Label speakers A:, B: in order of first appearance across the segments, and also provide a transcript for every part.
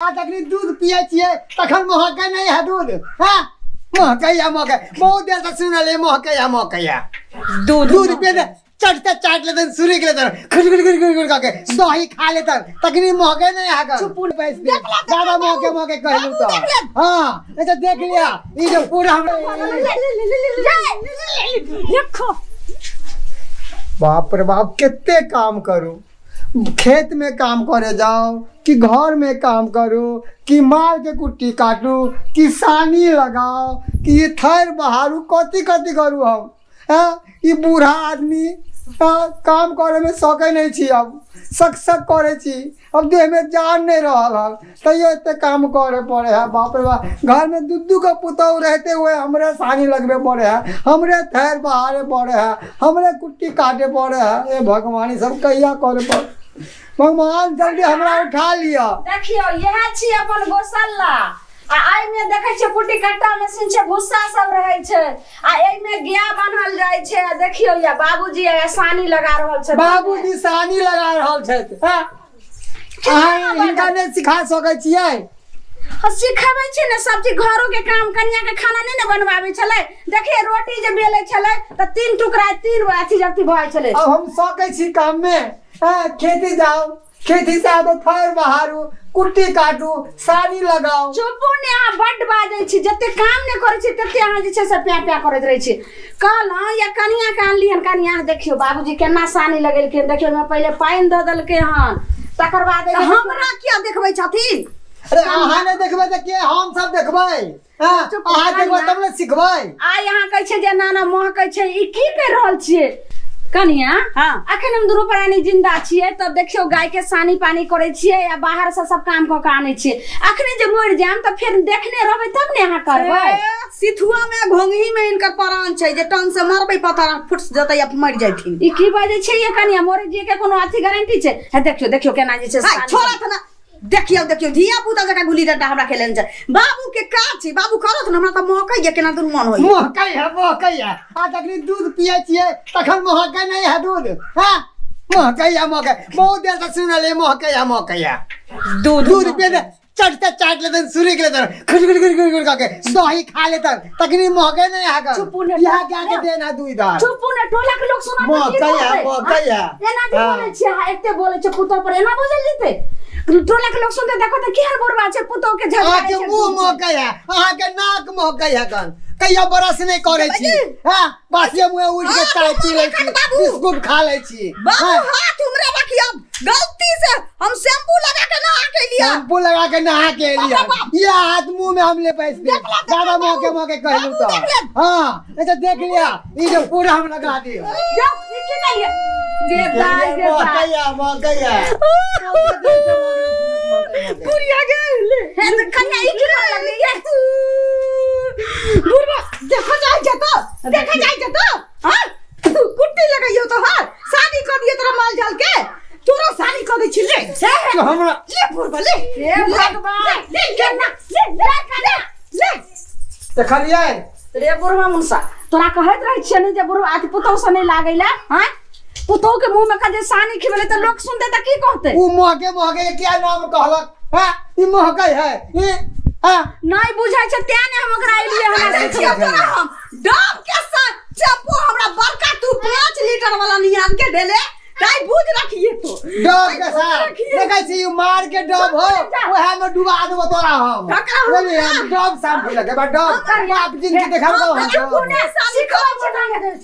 A: तकनी दूध पिए छिए तखन महकै नहीं है दूध। हां महकैया महकै बहुत देर से सुनले महकैया दूध पिए चटते चाट लेते सूर्य के लेते खड़ करके दही खा लेते तकनी महकै नहीं है। चुप पैस दे ज्यादा महके कहलू तो। हां ऐसा देख लिया ये जो पूरा हम
B: देखो
A: बाप रे बाप कितने काम करूं, खेत में काम करे जाओ कि घर में काम करो कि माल के कुट्टी काटू कि सानी लगाओ कि ये थैर बहारू कथी कथी करूँ हम। ये बूढ़ा आदमी काम करे में सके नहीं छी, अब सक करे छी, अब देह में जान नहीं रहा तैयो इतने काम करे पड़े है। बाप रे बाप घर में दूधू का पुतौ रहते हुए हमरे सानी लगवे पड़े है, हमरे थैर बहारे पड़े है, हमरे कुट्टी काटे पड़े है। ये भगवान सब कहिया करे पड़े। भगवान जल्दी हमरा उठा लिया।
B: देखियो यह छी अपन गौशाला आई में देखे छ कुटी कट्टा मशीन छ भूसा सब रहे छ आ एई में गाय बान्हल जाय छ। देखियो या बाबूजी सानी लगा रहल छ,
A: बाबूजी सानी लगा रहल छ। हां इनका ने सिखा सकै छियै।
B: सिखाबै छी ने सब चीज घरों के काम कनिया के खाना नहीं ने बनवावे छले। देखिए रोटी जे बेले छले त 3 टुकड़ा 3 अथी जक्ति भय छले।
A: अब हम सकै छी काम में खेती जाओ, खेती से आबो थैर बहारू कुट्टी काटू सानी लगाओ।
B: चुपू ने आ बड बाजै छी, जते काम ने करै छी तते अहाँ जे छै से प्या करैत रहै छी। कल या कनिया के आनलियन, कनिया देखियो बाबूजी केना सानी लगेलखिन, देखियो मैं पहले पानी द देलकै हन तकर बाद हमरा किया देखबै छथिन।
A: अरे अहाँ ने देखबै त के हम सब देखबै। अहाँ देखबै तब ने सिखबै।
B: आ यहाँ कहै छै जे नाना मोह कहै छै ई की कर रहल छियै कनिया। हां अखन हम दुरो प्राणी जिंदा छियै तब देखियो गाय के सानी पानी करे छियै या बाहर से सब काम क के आनै छियै। अखने जे मर जाम त फिर देखने रहबै तब ने अहाँ करबै।
C: सिथुआ में घोंघी में इनकर प्राण छै जे टन से मारबै पता फुट जतै या मर जाथिन।
B: ई की बाजे छै ये कनिया मोरे जी के कोनो अथी गारंटी छै। है देखियो केना जे छै सानी
C: छोड़ा त ना देखियो धिया पुता जका गुली डंडा हमरा खेलन छै। बाबू के का छै बाबू करत न हमरा त महकै ये केना दूर मन होई।
A: महकै है तकनी दूध पिए छिए तखन महकै नहीं है दूध। हां महकै बहुत देर से सुनले महकै दूध पिए चटते चाट लेते सूर्य के लेते खड़ करके दही खा लेते तकनी महकै नहीं है। यहां क्या के देना दूध।
B: चुप ने टोला के लोग सुनत
A: महकै
B: एना जे बोले छै एते बोले छै पुतो पर एना बोझल जेते। टोला के लोग सुनते देखो त केहन बोरबा छै पुतो के झगड़ा छै।
A: मुंह महकै है, अहाँ के नाक महकै है कन कहिया बरस नहीं करे छी। हां बासिया मुंह उठ के चाय पी ले छी, बिस्कुट खा ले छी।
C: बाबू हाथ हमरे रखियो गलती से हम शैम्पू लगा के नहा के लिया।
A: शैम्पू लगा के नहा के लिया ये हाथ मुंह में हम ले पैस दे ज्यादा महके कहलू तो। हां ऐसा देख लिया ये जो पूरा हम लगा दियो।
B: जाओ ये की करिए
A: महकैया
B: पुरिया गेले है त कन्या ई की लगले ये बुरबा देखो जाय जतो। हां कुट्टी लगाइयो तो हां शादी कर दिए तोरा माल जाल के तोरा शादी कर दै छी ले
A: तो हमरा
B: ले बुरबा ले भगवान ले
A: देखलिए
B: रे बुरबा मुंसा तोरा कहत रह छी ने जे बुरबा आति पुतौ से नहीं लागैला। हां पुतौ के मुंह में का जे सानी खिबले त लोग सुनते त की कहते।
A: उ महके क्या नाम कहलक। हां ई महकै है ई
B: नहीं बुझाय छ त्या ने हम ओकरा लिए हमरा सिखिया तोरा हम डब के साथ चप्पू हमरा बड़का तू 5 लीटर वाला नियान के देले काई बुझ रखिए तो
A: डब के साथ देखै छी मार के डब हो ओहे में डुबा देबो तोरा हम। बोली हम डब शाम लगे बा डब बाप जिनके देखाबो हम
B: पुणे सिखबै छ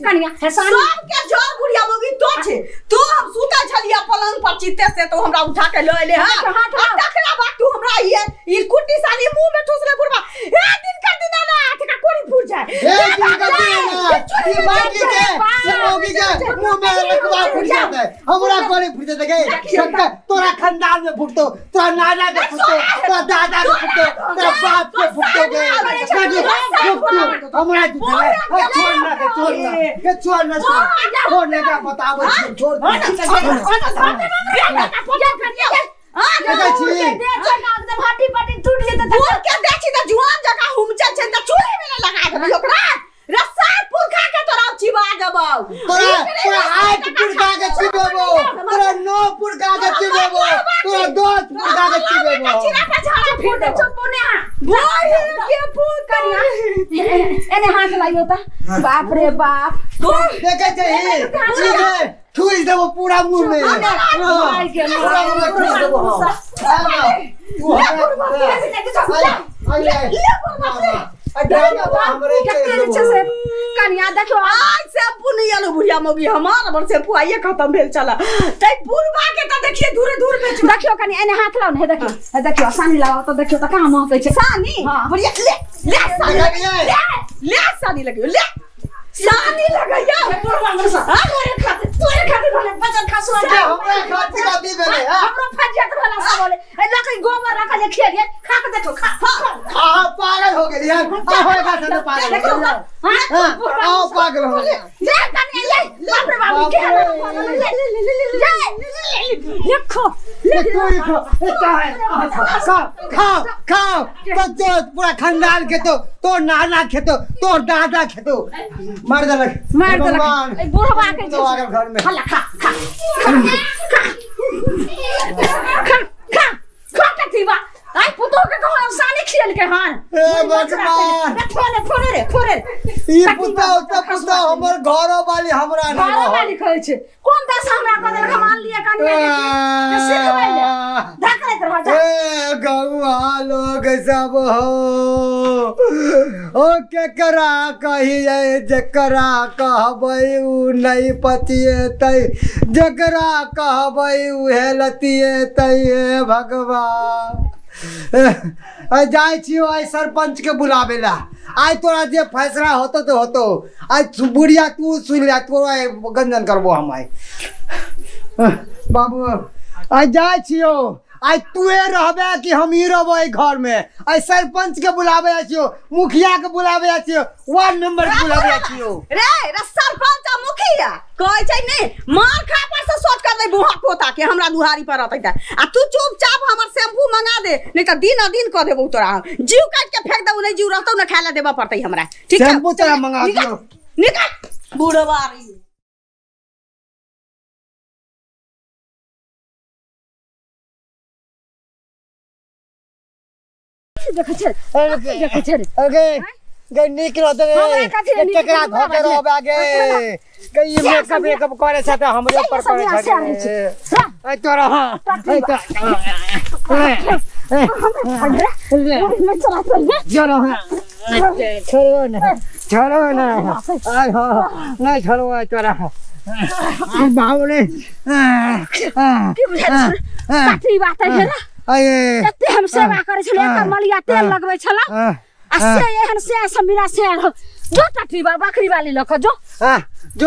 B: कनिया है सानी
C: सब के जोर बुढ़िया मोगी तो छे तू हम सुता छलिया पलंग पर चित्ते से तो हमरा उठा के ले ले। हां टकरा बात तू हमरा ई कुट्टी सानी मुंह में ठूस ले बुढ़वा ए दिन का दिन ना हाथ का कोड़ी फूट जाए
A: ए दिन का दिन ई बाकी के मोगी के मुंह में रखवा फूट जाता है हमरा कोड़ी फूट जाता के तोरा खानदान में फूटतो तोरा नाना के फूटतो तोरा दादा के फूटतो तोरा बाप के फूटतो के हमरा छोड़ना का बताबो छोड़
B: भाटी पाटी टूट जेते
C: तू के देखि त जुआन जका हुमचा छै त चूल्हे में लगा देबी ओकरा रस्सा पुरखा के तोरा चिबा देबौ।
A: तोरा 8 पुरखा के चिबेबो तोरा 9 पुरखा के चिबेबो तोरा 10 पुरखा के चिबेबो।
B: फूटे चुपने
C: के पूत
B: करिया एने हाथ लाइयो त बाप रे बाप
A: देखे चाहिए ठूस दे वो पूरा मुंह में पूरा मुंह में ठूस दे वो
B: कनिया देखो
C: आज शैम्पू नहीं आलो बुढ़िया मोगी हमारा बड़ शैम्पू आइए खत्म भेल चला तै बुढ़वा के त देखिए दूर दूर में
B: देखियो कनी एने हाथ लाओ ने देखियो सानी लगाओ तो देखियो त कहां महकै छै
C: सानी बुढ़िया ले सानी लगियो ले सानी लगाया तोरे खातिर वाले बजन खासुआ
A: हमरा खातिर काती भेले
B: हमरा फजियत वाला सब बोले ए लकई गोबर रख ले खेलिए खा के देखो खा
A: पागल हो गेली यार होए का से पागल हां पागल हो गया
B: ले कनी ले बाप रे बाप के ले देखो
A: खाओ तो पूरा खानदान के तो नाना खेतो तो दादा खेतो मार दे
B: ए बुढ़वा के
A: तो आगे घर में
B: खा खा थीबा आई पुतो के कहो सानी खेल के हां
A: ए भगवान
B: फोरे
A: ई पुतो हमर घरो वाली हमरा ना
B: घरो वाली कहै छै कोन दस हमरा को देल मान लिया कनिया के सिखबै ले ढाकले करवा जा
A: ए गौआ लोग सब हो ओ केकरा कहिए जकरा कहबै उ नहीं पतिएतै जकरा कहबै उहे लतिएतै हे भगवान जाय छियो आई सरपंच के बुलावे ला आई तोरा जे फैसला होतो तो होतो आई बुढ़िया तू सुन ले तोरा गंजन करबो हम आई बाबू आई जाय छियो आई तूए रहबे कि हम ही रहबै घर में आई सरपंच के बुलावे छियो मुखिया के बुलावे छियो वार्ड मेंबर के बुलावे छियो
C: रे सरपंच आ मुखिया कहै छै नै मार खा पर से सोच कर दे बुहा पोता के हमरा दुहारी पर रहतै आ तू चुपचाप हमर शैम्पू मंगा दे नै त दिन कर देबौ तोरा जीव काट के फेंक देबौ नै जीव रहतौ न खाय ला देबा पड़तै हमरा ठीक है
A: शैम्पू तोरा मंगा दियो
C: निकल बुढ़वारी
B: देखै छै
A: ओके गई निकलो तो केकरा घर पे रहबे आगे कई मेकअप करे छ त हमरे ऊपर करे छ ए तोरा हां ए तो चलो छोड़ो ना आई हां नहीं छोड़ो तोरा बावले
B: की बुझै काठी बात है ना एते हम सेवा करे छले एकर मलिया तेल लगबै छला आ से एहन से समीरा से जो टटी बकरी वाली लख जो
A: जो